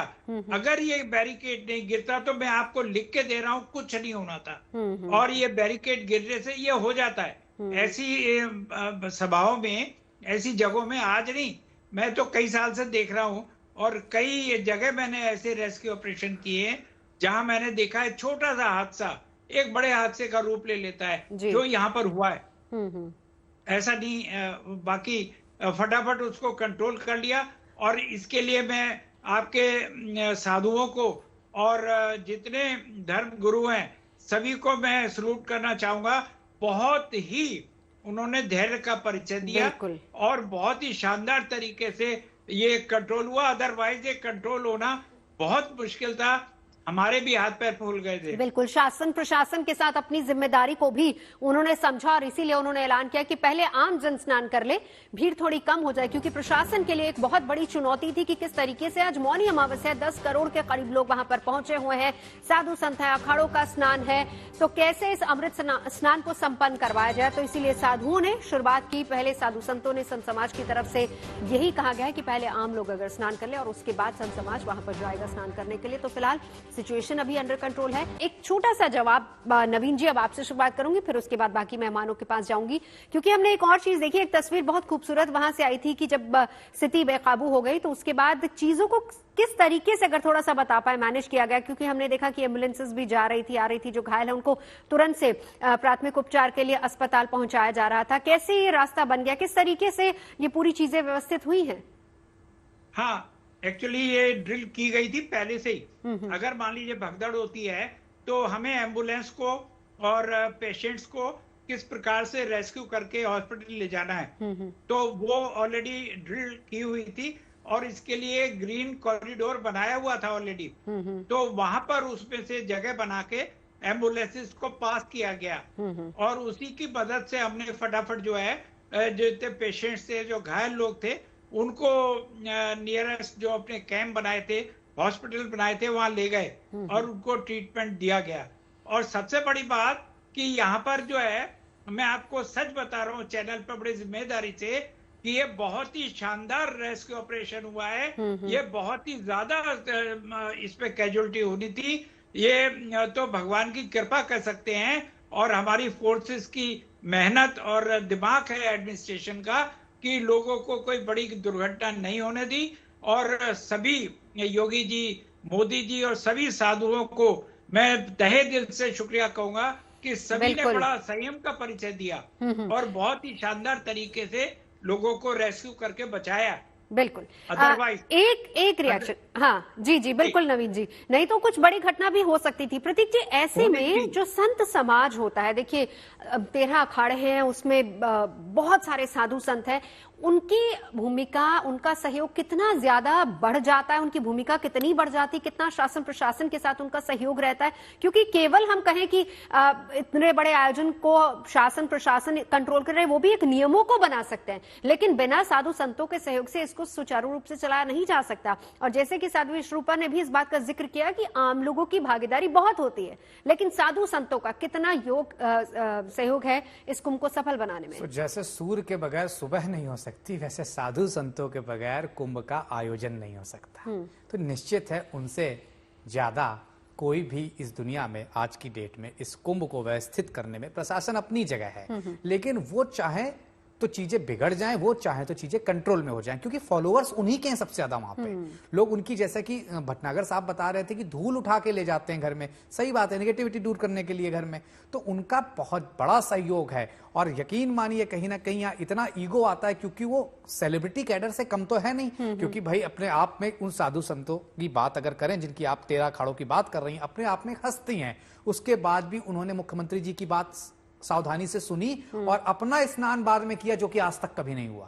अगर ये बैरिकेड नहीं गिरता तो मैं आपको लिख के दे रहा हूँ कुछ नहीं होना था। और ये बैरिकेड गिरने से ये हो जाता है। ऐसी सभाओं में, ऐसी जगहों में आज नहीं, मैं तो कई साल से देख रहा हूँ और कई जगह मैंने ऐसे रेस्क्यू ऑपरेशन किए जहां मैंने देखा है छोटा सा हादसा एक बड़े हादसे का रूप ले लेता है, जो यहाँ पर हुआ है। ऐसा नहीं, बाकी फटाफट उसको कंट्रोल कर लिया। और इसके लिए मैं आपके साधुओं को और जितने धर्म गुरु हैं सभी को मैं सलूट करना चाहूंगा। बहुत ही उन्होंने धैर्य का परिचय दिया और बहुत ही शानदार तरीके से ये कंट्रोल हुआ। अदरवाइज ये कंट्रोल होना बहुत मुश्किल था, हमारे भी हाथ पैर फूल गए थे। बिल्कुल, शासन प्रशासन के साथ अपनी जिम्मेदारी को भी उन्होंने समझा और इसीलिए उन्होंने ऐलान किया कि पहले आम जन स्नान कर ले, भीड़ थोड़ी कम हो जाए, क्योंकि प्रशासन के लिए एक बहुत बड़ी चुनौती थी कि किस तरीके से आज मौनी अमावस्या 10 करोड़ के करीब लोग वहां पर पहुंचे हुए हैं, साधु संत है, अखाड़ों का स्नान है, तो कैसे इस अमृत स्नान को संपन्न करवाया जाए। तो इसीलिए साधुओं ने शुरुआत की, पहले साधु संतों ने, संत समाज की तरफ से यही कहा गया है कि पहले आम लोग अगर स्नान कर ले और उसके बाद संत समाज वहां पर जाएगा स्नान करने के लिए। तो फिलहाल सिचुएशन अभी अंडर कंट्रोल है। एक छोटा सा जवाब नवीन जी, अब आपसे शुरुआत करूंगी, फिर उसके बाद बाकी मेहमानों के पास जाऊंगी, क्योंकि हमने एक और चीज देखी, एक तस्वीर बहुत खूबसूरत वहां से आई थी कि जब स्थिति बेकाबू हो गई तो उसके बाद चीजों को किस तरीके से, अगर थोड़ा सा बता पाए, मैनेज किया गया। क्योंकि हमने देखा कि एम्बुलेंसेज भी जा रही थी, आ रही थी, जो घायल है उनको तुरंत से प्राथमिक उपचार के लिए अस्पताल पहुंचाया जा रहा था। कैसे ये रास्ता बन गया, किस तरीके से ये पूरी चीजें व्यवस्थित हुई हैं? हाँ, एक्चुअली ये ड्रिल की गई थी पहले से ही। अगर मान लीजिए भगदड़ होती है तो हमें एम्बुलेंस को और पेशेंट्स को किस प्रकार से रेस्क्यू करके हॉस्पिटल ले जाना है, तो वो ऑलरेडी ड्रिल की हुई थी और इसके लिए ग्रीन कॉरिडोर बनाया हुआ था ऑलरेडी। तो वहां पर उसमें से जगह बना के एम्बुलेंसेस को पास किया गया और उसी की मदद से हमने फटाफट जो है जितने पेशेंट्स थे, जो घायल लोग थे, उनको नियरेस्ट जो अपने कैंप बनाए थे, हॉस्पिटल बनाए थे, वहां ले गए और उनको ट्रीटमेंट दिया गया। और सबसे बड़ी बात कि यहाँ पर जो है, मैं आपको सच बता रहा हूँ चैनल पर बड़ी जिम्मेदारी से, कि ये बहुत ही शानदार रेस्क्यू ऑपरेशन हुआ है। ये बहुत ही ज्यादा इस पे कैजुअलिटी होनी थी, ये तो भगवान की कृपा कर सकते हैं और हमारी फोर्सेस की मेहनत और दिमाग है एडमिनिस्ट्रेशन का कि लोगों को कोई बड़ी दुर्घटना नहीं होने दी। और सभी योगी जी, मोदी जी और सभी साधुओं को मैं तहे दिल से शुक्रिया कहूंगा कि सभी ने बड़ा संयम का परिचय दिया और बहुत ही शानदार तरीके से लोगों को रेस्क्यू करके बचाया। बिल्कुल, अदरवाइज एक रिएक्शन। हाँ जी, बिल्कुल नवीन जी, नहीं तो कुछ बड़ी घटना भी हो सकती थी। प्रतीक जी, ऐसे में जो संत समाज होता है, देखिए 13 अखाड़े हैं, उसमें बहुत सारे साधु संत हैं, उनकी भूमिका, उनका सहयोग कितना ज्यादा बढ़ जाता है, उनकी भूमिका कितनी बढ़ जाती है, कितना शासन प्रशासन के साथ उनका सहयोग रहता है। क्योंकि केवल हम कहें कि इतने बड़े आयोजन को शासन प्रशासन कंट्रोल कर रहे हैं, वो भी एक नियमों को बना सकते हैं, लेकिन बिना साधु संतों के सहयोग से इसको सुचारू रूप से चलाया नहीं जा सकता। और जैसे कि साध्वी विश्वरूपा ने भी इस बात का जिक्र किया कि आम लोगों की भागीदारी बहुत होती है, लेकिन साधु संतों का कितना सहयोग है इस कुंभ को सफल बनाने में। तो जैसे सूर्य के बगैर सुबह नहीं हो सकती, वैसे साधु संतों के बगैर कुंभ का आयोजन नहीं हो सकता। तो निश्चित है उनसे ज्यादा कोई भी इस दुनिया में आज की डेट में इस कुंभ को व्यवस्थित करने में प्रशासन अपनी जगह है, लेकिन वो चाहे तो चीजें बिगड़ जाएं, वो चाहे तो चीजें कंट्रोल में हो जाएं, क्योंकि फॉलोअर्स उन्हीं के हैं सबसे ज्यादा वहां पे। लोग उनकी, जैसा कि भटनागर साहब बता रहे थे कि धूल उठा के ले जाते हैं घर में, सही बात है, नेगेटिविटी दूर करने के लिए घर में, तो उनका बहुत बड़ा सहयोग है। और यकीन मानिए कहीं ना कहीं यहाँ इतना ईगो आता है, क्योंकि वो सेलिब्रिटी कैडर से कम तो है नहीं, क्योंकि भाई अपने आप में उन साधु संतों की बात अगर करें जिनकी आप 13 अखाड़ों की बात कर रही हैं, अपने आप में हस्ती हैं, उसके बाद भी उन्होंने मुख्यमंत्री जी की बात सावधानी से सुनी और अपना स्नान बाद में किया, जो कि आज तक कभी नहीं हुआ।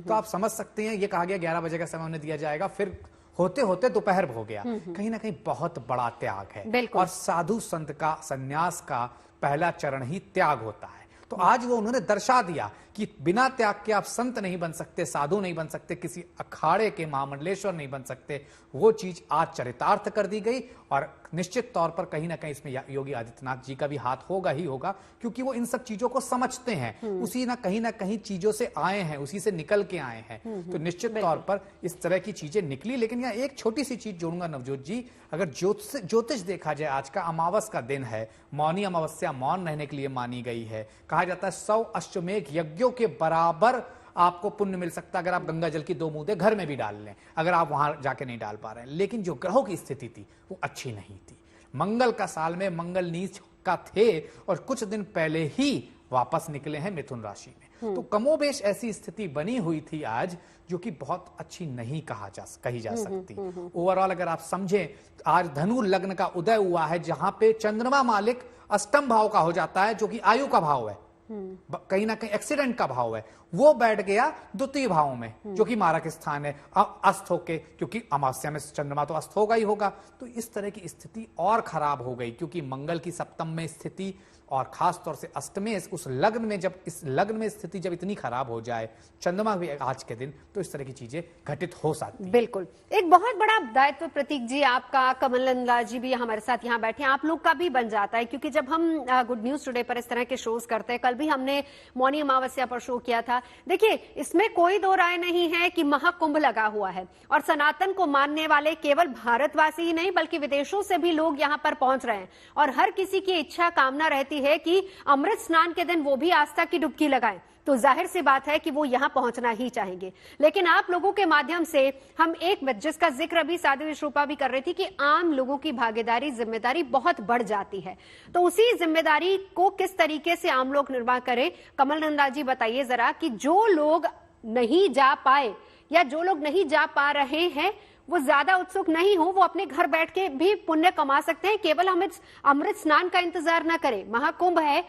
तो आप समझ सकते हैं, ये कहा गया 11 बजे का समय उन्हें दिया जाएगा, फिर होते होते दोपहर हो गया। कहीं ना कहीं बहुत बड़ा त्याग है, और साधु संत का संन्यास का पहला चरण ही त्याग होता है। तो आज वो उन्होंने दर्शा दिया कि बिना त्याग के आप संत नहीं बन सकते, साधु नहीं बन सकते, किसी अखाड़े के महामंडलेश्वर नहीं बन सकते। वो चीज आज चरितार्थ कर दी गई और निश्चित तौर पर कहीं ना कहीं इसमें योगी आदित्यनाथ जी का भी हाथ होगा ही होगा, क्योंकि वो इन सब चीजों को समझते हैं, उसी ना कहीं चीजों से आए हैं, उसी से निकल के आए हैं। तो निश्चित तौर पर इस तरह की चीजें निकली। लेकिन यहाँ एक छोटी सी चीज जोड़ूंगा नवजोत जी, अगर ज्योतिष देखा जाए, आज का अमावस का दिन है, मौनी अमावस्या मौन रहने के लिए मानी गई है। कहा जाता है 100 अश्वमेघ यज्ञों के बराबर आपको पुण्य मिल सकता है अगर आप गंगा जल की 2 बूंदे घर में भी डाल लें, अगर आप वहां जाके नहीं डाल पा रहे हैं। लेकिन जो ग्रहों की स्थिति थी वो अच्छी नहीं थी। मंगल का साल में मंगल नीच का थे और कुछ दिन पहले ही वापस निकले हैं मिथुन राशि में। तो कमोबेश ऐसी स्थिति बनी हुई थी आज, जो कि बहुत अच्छी नहीं कही जा सकती। ओवरऑल अगर आप समझें, आज धनु लग्न का उदय हुआ है, जहां पे चंद्रमा मालिक अष्टम भाव का हो जाता है, जो कि आयु का भाव है, कहीं ना कहीं एक्सीडेंट का भाव है, वो बैठ गया द्वितीय भाव में, जो कि मारक स्थान है अस्त होके, क्योंकि अमावस्या में चंद्रमा तो अस्त होगा ही होगा। तो इस तरह की स्थिति और खराब हो गई, क्योंकि मंगल की सप्तम में स्थिति और खास तौर से अष्टमें उस लग्न में, जब इस लग्न में स्थिति जब इतनी खराब हो जाए, चंद्रमा भी आज के दिन, तो इस तरह की चीजें घटित हो सकती हैं। बिल्कुल। एक बहुत बड़ा दायित्व प्रतीक जी आपका, कमल नंदा जी भी हमारे साथ यहाँ बैठे हैं, आप लोग का भी बन जाता है, क्योंकि जब हम गुड न्यूज टुडे पर इस तरह के शोज करते हैं, कल भी हमने मौनी अमावस्या पर शो किया था। देखिए, इसमें कोई दो राय नहीं है कि महाकुंभ लगा हुआ है और सनातन को मानने वाले केवल भारतवासी ही नहीं बल्कि विदेशों से भी लोग यहाँ पर पहुंच रहे हैं और हर किसी की इच्छा कामना रहती है कि अमृत स्नान के दिन वो भी आस्था की डुबकी लगाएं। तो जाहिर सी बात है कि वो यहां पहुंचना ही चाहेंगे। लेकिन आप लोगों के माध्यम से हम एक जिसका जिक्र अभी साध्वी श्रूपा भी कर रही थी कि आम लोगों की भागीदारी, जिम्मेदारी बहुत बढ़ जाती है, तो उसी जिम्मेदारी को किस तरीके से आम लोग निर्वाह करें। कमल नंदा जी बताइए जरा कि जो लोग नहीं जा पाए या जो लोग नहीं जा पा रहे हैं, वो ज्यादा उत्सुक नहीं हो, वो अपने घर बैठ के भी पुण्य कमा सकते हैं। केवल हम अमृत स्नान का इंतजार न करें। महाकुंभ है,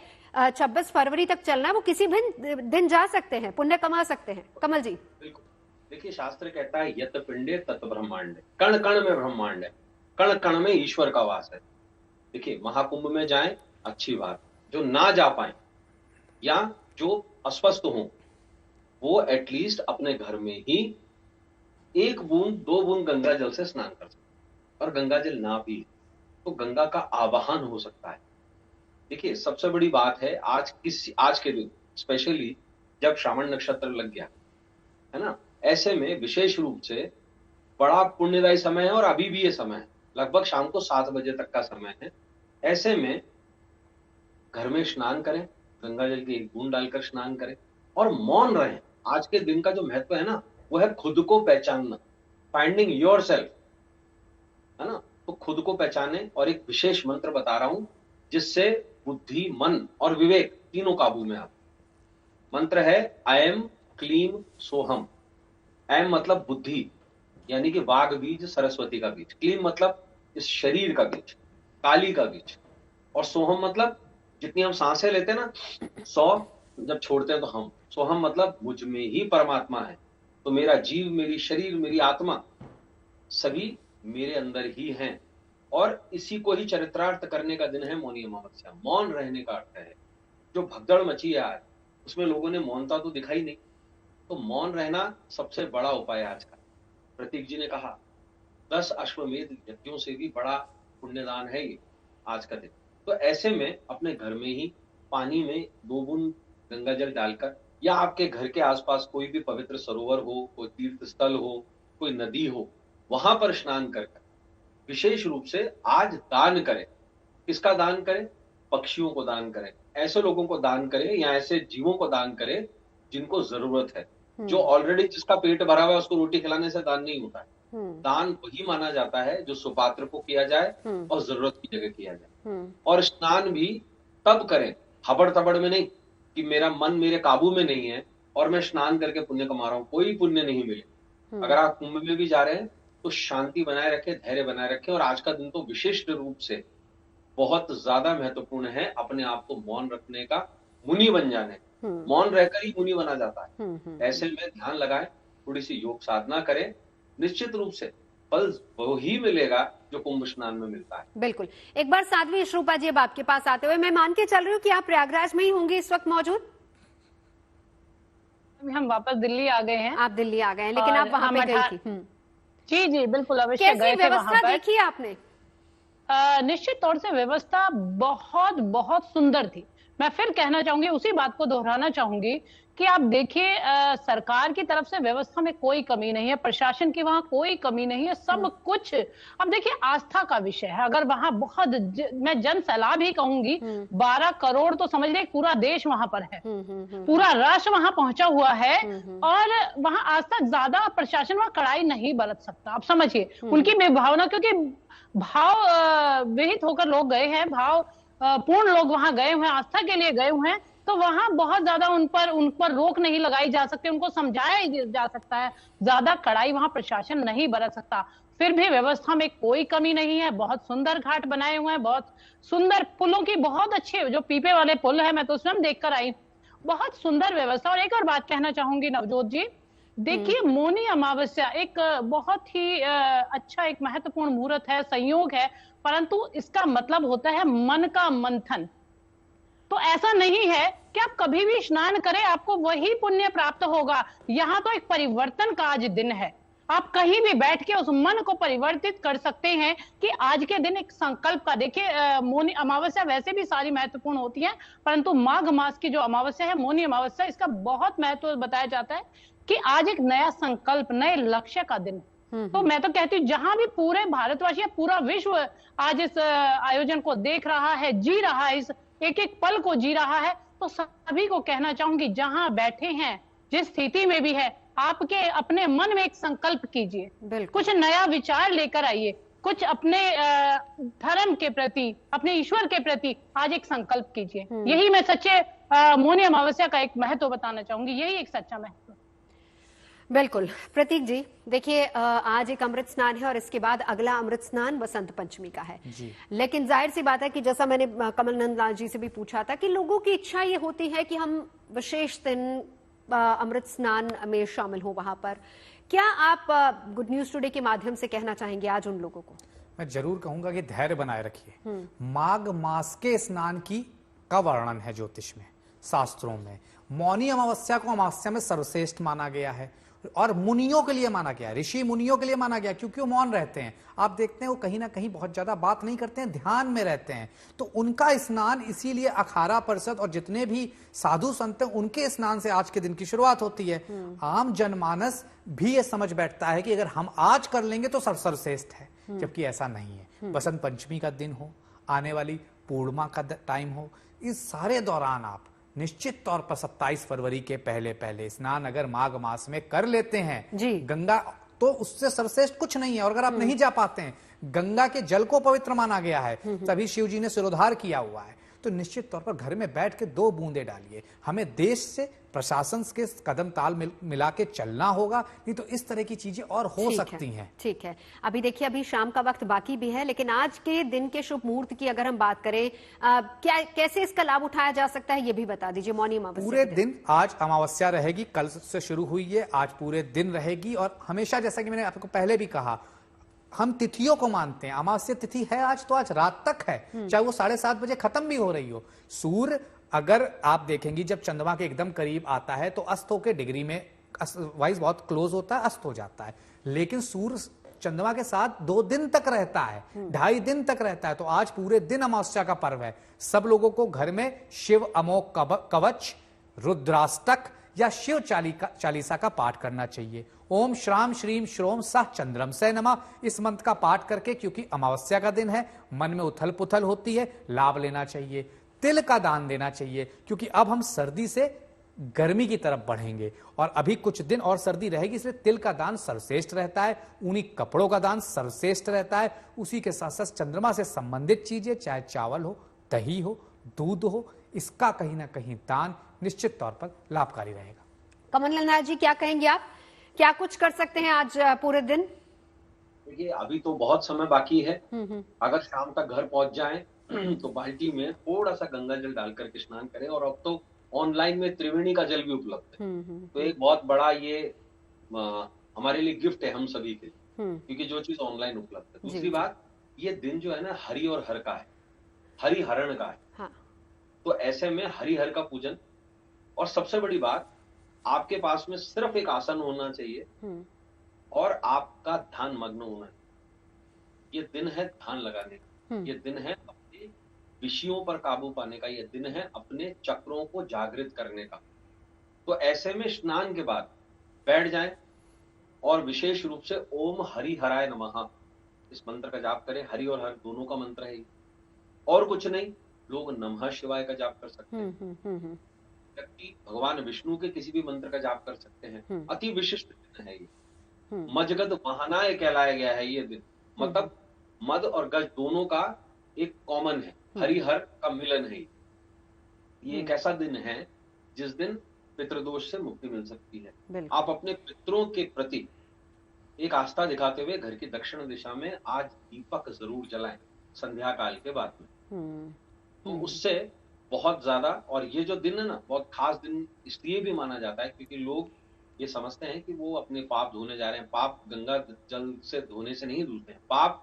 26 फरवरी तक चलना है, वो किसी भी दिन जा सकते हैं, पुण्य कमा सकते हैं। कमल जी। बिल्कुल, देखिए शास्त्र कहता है यत पिंडे तत् ब्रह्मांड, कण कण में ब्रह्मांड है, कण कण में ईश्वर का वास है। देखिए, महाकुंभ में जाएं, अच्छी बात। जो ना जा पाए या जो अस्वस्थ हो, वो एटलीस्ट अपने घर में ही 1 बूंद 2 बूंद गंगा जल से स्नान कर सकते। और गंगा जल ना भी तो गंगा का आवाहन हो सकता है। देखिए, सबसे बड़ी बात है आज के दिन, स्पेशली जब श्रावण नक्षत्र लग गया है ना, ऐसे में विशेष रूप से बड़ा पुण्यदायी समय है और अभी भी ये समय है, लगभग शाम को 7 बजे तक का समय है। ऐसे में घर में स्नान करें, गंगा जल की 1 बूंद डालकर स्नान करें और मौन रहें। आज के दिन का जो महत्व है ना, वो है खुद को पहचानना, फाइंडिंग योरसेल्फ, है ना। तो खुद को पहचाने, और एक विशेष मंत्र बता रहा हूं जिससे बुद्धि, मन और विवेक तीनों काबू में आते। मंत्र है आई एम क्लीम सोहम। एम मतलब बुद्धि, यानी कि वाग बीज, सरस्वती का बीज। क्लीम मतलब इस शरीर का बीज, काली का बीज। और सोहम मतलब जितनी हम सांसें लेते हैं ना, 100 जब छोड़ते हैं तो हम। सोहम मतलब मुझ में ही परमात्मा है, तो मेरा जीव, मेरी शरीर, मेरी आत्मा सभी मेरे अंदर ही हैं। और इसी को ही चरित्रार्थ करने का दिन है मौनी अमावस्या। मौन रहने का अर्थ है, जो भगदड़ मची है आज, उसमें लोगों ने मौनता तो दिखाई नहीं, तो मौन रहना सबसे बड़ा उपाय आज का। प्रतीक जी ने कहा 10 अश्वमेध यज्ञों से भी बड़ा पुण्यदान है ये आज का दिन। तो ऐसे में अपने घर में ही पानी में 2 बूंद गंगा जल डालकर, या आपके घर के आसपास कोई भी पवित्र सरोवर हो, कोई तीर्थ स्थल हो, कोई नदी हो, वहां पर स्नान कर विशेष रूप से आज दान करें। किसका दान करें? पक्षियों को दान करें, ऐसे लोगों को दान करें या ऐसे जीवों को दान करें जिनको जरूरत है। जो ऑलरेडी जिसका पेट भरा हुआ है उसको रोटी खिलाने से दान नहीं होता है। दान वही माना जाता है जो सुपात्र को किया जाए और जरूरत की जगह किया जाए। और स्नान भी तब करें, हबड़ तबड़ में नहीं कि मेरा मन मेरे काबू में नहीं है और मैं स्नान करके पुण्य कमा रहा हूं, कोई पुण्य नहीं मिले। अगर आप कुंभ में भी जा रहे हैं तो शांति बनाए रखें, धैर्य बनाए रखें। और आज का दिन तो विशिष्ट रूप से बहुत ज्यादा महत्वपूर्ण है, अपने आप को मौन रखने का, मुनि बन जाने। मौन रहकर ही मुनि बना जाता है। ऐसे में ध्यान लगाएं, थोड़ी सी योग साधना करें। निश्चित रूप से फल वही मिलेगा जो कुंभ स्नान में मिलता है। बिल्कुल। एक बार साध्वी श्रूपा जी अब आपके पास आते हुए मैं मान के चल रही हूँ कि आप प्रयागराज में ही होंगे इस वक्त मौजूद। हम वापस दिल्ली आ गए हैं। आप दिल्ली आ गए हैं, लेकिन आप वहां पे गई थी। जी जी बिल्कुल, अवश्य कैसी गए थे वहां व्यवस्था पर। देखी आपने? निश्चित तौर से व्यवस्था बहुत बहुत सुंदर थी। मैं फिर कहना चाहूंगी, उसी बात को दोहराना चाहूंगी कि आप देखिए, सरकार की तरफ से व्यवस्था में कोई कमी नहीं है, प्रशासन की वहां कोई कमी नहीं है, सब कुछ। अब देखिए, आस्था का विषय है। अगर वहां बहुत मैं जन सैलाब ही कहूंगी, 12 करोड़ तो समझ ले पूरा देश वहां पर है, पूरा राष्ट्र वहां पहुंचा हुआ है, और वहां आस्था ज्यादा प्रशासन वहां कड़ाई नहीं बरत सकता। आप समझिए उनकी भावना, क्योंकि भाव विहित होकर लोग गए हैं, भाव पूर्ण लोग वहां गए हुए हैं, आस्था के लिए गए हुए हैं, तो वहां बहुत ज्यादा उन पर रोक नहीं लगाई जा सकती, उनको समझाया जा सकता है, ज्यादा कड़ाई वहां प्रशासन नहीं बरत सकता। फिर भी व्यवस्था में कोई कमी नहीं है। बहुत सुंदर घाट बनाए हुए हैं, बहुत सुंदर पुलों की, बहुत अच्छे जो पीपे वाले पुल है, मैं तो स्वयं देखकर आई, बहुत सुंदर व्यवस्था। और एक और बात कहना चाहूंगी नवजोत जी, देखिए मौनी अमावस्या एक बहुत ही अच्छा, एक महत्वपूर्ण मुहूर्त है, संयोग है, परंतु इसका मतलब होता है मन का मंथन। तो ऐसा नहीं है कि आप कभी भी स्नान करें आपको वही पुण्य प्राप्त होगा। यहाँ तो एक परिवर्तन का आज दिन है। आप कहीं भी बैठ के उस मन को परिवर्तित कर सकते हैं कि आज के दिन एक संकल्प का। देखिए, मौनी अमावस्या वैसे भी सारी महत्वपूर्ण होती है, परंतु माघ मास की जो अमावस्या है, मौनी अमावस्या, इसका बहुत महत्व बताया जाता है कि आज एक नया संकल्प, नए लक्ष्य का दिन। तो मैं तो कहती हूँ, जहां भी पूरे भारतवासी, पूरा विश्व आज इस आयोजन को देख रहा है, जी रहा है, इस एक एक पल को जी रहा है, तो सभी को कहना चाहूंगी, जहां बैठे हैं, जिस स्थिति में भी है, आपके अपने मन में एक संकल्प कीजिए, कुछ नया विचार लेकर आइए, कुछ अपने धर्म के प्रति, अपने ईश्वर के प्रति आज एक संकल्प कीजिए। यही मैं सच्चे मौनी अमावस्या का एक महत्व बताना चाहूंगी, यही एक सच्चा महत्व। बिल्कुल। प्रतीक जी, देखिए, आज एक अमृत स्नान है और इसके बाद अगला अमृत स्नान वसंत पंचमी का है जी। लेकिन जाहिर सी बात है कि जैसा मैंने कमल नंद लाल जी से भी पूछा था कि लोगों की इच्छा ये होती है कि हम विशेष दिन अमृत स्नान में शामिल हो वहां पर। क्या आप गुड न्यूज टुडे के माध्यम से कहना चाहेंगे आज उन लोगों को? मैं जरूर कहूंगा कि धैर्य बनाए रखिए। माघ मास के स्नान की का वर्णन है ज्योतिष में, शास्त्रों में। मौनी अमावस्या को अमावस्या में सर्वश्रेष्ठ माना गया है और मुनियों के लिए माना गया, ऋषि मुनियों के लिए माना गया, क्योंकि वो मौन रहते हैं। आप देखते हैं वो कहीं ना कहीं बहुत ज्यादा बात नहीं करते हैं, ध्यान में रहते हैं। तो उनका स्नान, इसीलिए अखाड़ा परिषद और जितने भी साधु संत हैं, उनके स्नान से आज के दिन की शुरुआत होती है। आम जनमानस भी ये समझ बैठता है कि अगर हम आज कर लेंगे तो सर्वश्रेष्ठ है, जबकि ऐसा नहीं है। बसंत पंचमी का दिन हो, आने वाली पूर्णिमा का टाइम हो, इस सारे दौरान आप निश्चित तौर पर 27 फरवरी के पहले स्नान अगर माघ मास में कर लेते हैं जी, गंगा, तो उससे सर्वश्रेष्ठ कुछ नहीं है। और अगर आप नहीं जा पाते हैं, गंगा के जल को पवित्र माना गया है, तभी शिव जी ने सिरोधार किया हुआ है, तो निश्चित तौर पर घर में बैठ के 2 बूंदे डालिए। हमें देश से, प्रशासन के कदम ताल मिला के चलना होगा, नहीं तो इस तरह की चीजें और हो सकती हैं। ठीक है। अभी देखिए, अभी शाम का वक्त बाकी भी है, लेकिन आज के दिन के शुभ मुहूर्त की अगर हम बात करें, क्या कैसे इसका लाभ उठाया जा सकता है, ये भी बता दीजिए। मौनी अमावस्या पूरे दिन, आज अमावस्या रहेगी, कल से शुरू हुई है, आज पूरे दिन रहेगी। और हमेशा, जैसा कि मैंने आपको पहले भी कहा, हम तिथियों को मानते हैं। अमावस्या तिथि है आज, तो आज रात तक है, चाहे वो 7:30 बजे खत्म भी हो रही हो। सूर्य, अगर आप देखेंगी, जब चंद्रमा के एकदम करीब आता है तो अस्त होकर डिग्री में वाइज बहुत क्लोज होता है, अस्त हो जाता है। लेकिन सूर्य चंद्रमा के साथ 2 दिन तक रहता है, 2.5 दिन तक रहता है। तो आज पूरे दिन अमावस्या का पर्व है। सब लोगों को घर में शिव अमोघ कवच, रुद्राष्टक या शिव चालीसा का पाठ करना चाहिए। ओम श्राम श्रीम श्रोम सह चंद्रम से नमः, इस मंत्र का पाठ करके, क्योंकि अमावस्या का दिन है, मन में उथल पुथल होती है, लाभ लेना चाहिए। तिल का दान देना चाहिए, क्योंकि अब हम सर्दी से गर्मी की तरफ बढ़ेंगे और अभी कुछ दिन और सर्दी रहेगी, इसलिए तिल का दान सर्वश्रेष्ठ रहता है। ऊनी कपड़ों का दान सर्वश्रेष्ठ रहता है। उसी के साथ साथ चंद्रमा से संबंधित चीजें, चाहे चावल हो, दही हो, दूध हो, इसका कहीं ना कहीं दान निश्चित तौर पर लाभकारी रहेगा। कमल नंद जी, क्या कहेंगे आप? क्या कुछ कर सकते हैं आज पूरे दिन? देखिए, अभी तो बहुत समय बाकी है। अगर शाम तक घर पहुंच जाएं तो बाल्टी में थोड़ा सा गंगा जल डाल करके स्नान करें। और अब तो ऑनलाइन में त्रिवेणी का जल भी उपलब्ध है, तो एक बहुत बड़ा ये हमारे लिए गिफ्ट है हम सभी के लिए, क्योंकि जो चीज ऑनलाइन उपलब्ध है। दूसरी बात, ये दिन जो है ना हरि और हर का है, हरि हरण का है। हाँ। तो ऐसे में हरिहर का पूजन, और सबसे बड़ी बात, आपके पास में सिर्फ एक आसन होना चाहिए और आपका ध्यान मग्न होना चाहिए। ये दिन है ध्यान लगाने का, ये दिन है अपने विषयों पर काबू पाने का, ये दिन है अपने चक्रों को जागृत करने का। तो ऐसे में स्नान के बाद बैठ जाएं और विशेष रूप से ओम हरि हराय नमः इस मंत्र का जाप करें। हरि और हर दोनों का मंत्र है, और कुछ नहीं। लोग नमः शिवाय का जाप कर सकते हैं, व्यक्ति भगवान विष्णु के किसी भी मंत्र का जाप कर सकते हैं। अति विशिष्ट दिन है ये, मजगद महानाय कहलाया गया है ये दिन। मतलब मद और गज दोनों का एक कॉमन है, हरिहर का मिलन है। ये एक ऐसा दिन है जिस दिन पितृदोष से मुक्ति मिल सकती है। आप अपने पितरों के प्रति एक आस्था दिखाते हुए घर की दक्षिण दिशा में आज दीपक जरूर जलाएं संध्या काल के बाद में। तो उससे बहुत ज्यादा, और ये जो दिन है ना बहुत खास दिन इसलिए भी माना जाता है क्योंकि लोग ये समझते हैं कि वो अपने पाप धोने जा रहे हैं। पाप गंगा जल से धोने से नहीं धुलते हैं, पाप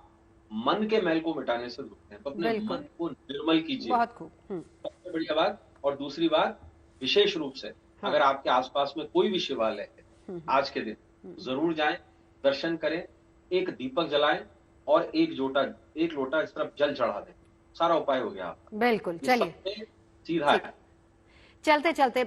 मन के मैल को मिटाने से धुलते हैं। तो अपने मन को निर्मल कीजिए, सबसे बढ़िया बात। और दूसरी बात, विशेष रूप से अगर आपके आसपास में कोई भी शिवालय है आज के दिन जरूर जाएं, दर्शन करें, एक दीपक जलाएं और एक लोटा इस तरफ जल चढ़ा दें। सारा उपाय हो गया आपका। बिल्कुल, चलिए सीधा है। चलते चलते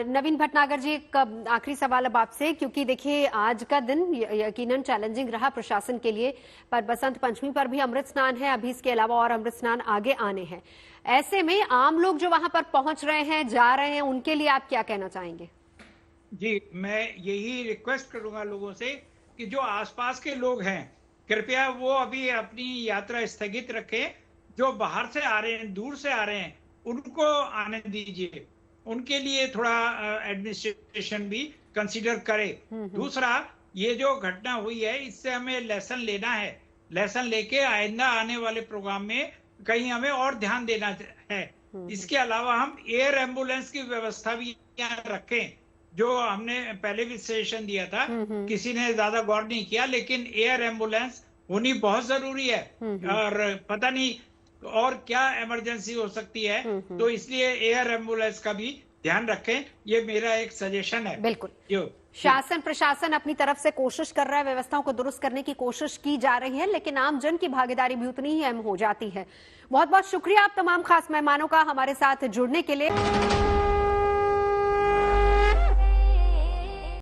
नवीन भटनागर जी, एक आखिरी सवाल अब आपसे, क्योंकि देखिए आज का दिन यकीनन चैलेंजिंग रहा प्रशासन के लिए, पर बसंत पंचमी पर भी अमृत स्नान है, अभी इसके अलावा और अमृत स्नान आगे आने हैं। ऐसे में आम लोग जो वहां पर पहुंच रहे हैं, जा रहे हैं, उनके लिए आप क्या कहना चाहेंगे? जी, मैं यही रिक्वेस्ट करूंगा लोगों से कि जो आसपास के लोग हैं कृपया वो अभी अपनी यात्रा स्थगित रखें। जो बाहर से आ रहे हैं, दूर से आ रहे हैं, उनको आने दीजिए, उनके लिए थोड़ा एडमिनिस्ट्रेशन भी कंसीडर करे। दूसरा, ये जो घटना हुई है इससे हमें लेसन लेना है, लेसन लेके आइंदा आने वाले प्रोग्राम में कहीं हमें और ध्यान देना है। इसके अलावा हम एयर एम्बुलेंस की व्यवस्था भी यहाँ रखें, जो हमने पहले भी सजेशन दिया था, किसी ने ज्यादा गौर नहीं किया, लेकिन एयर एम्बुलेंस होनी बहुत जरूरी है। और पता नहीं और क्या इमरजेंसी हो सकती है, तो इसलिए एयर एम्बुलेंस का भी ध्यान रखें। ये मेरा एक सजेशन है। बिल्कुल, शासन प्रशासन अपनी तरफ से कोशिश कर रहा है, व्यवस्थाओं को दुरुस्त करने की कोशिश की जा रही है, लेकिन आम जन की भागीदारी भी उतनी ही अहम हो जाती है। बहुत बहुत शुक्रिया आप तमाम खास मेहमानों का हमारे साथ जुड़ने के लिए।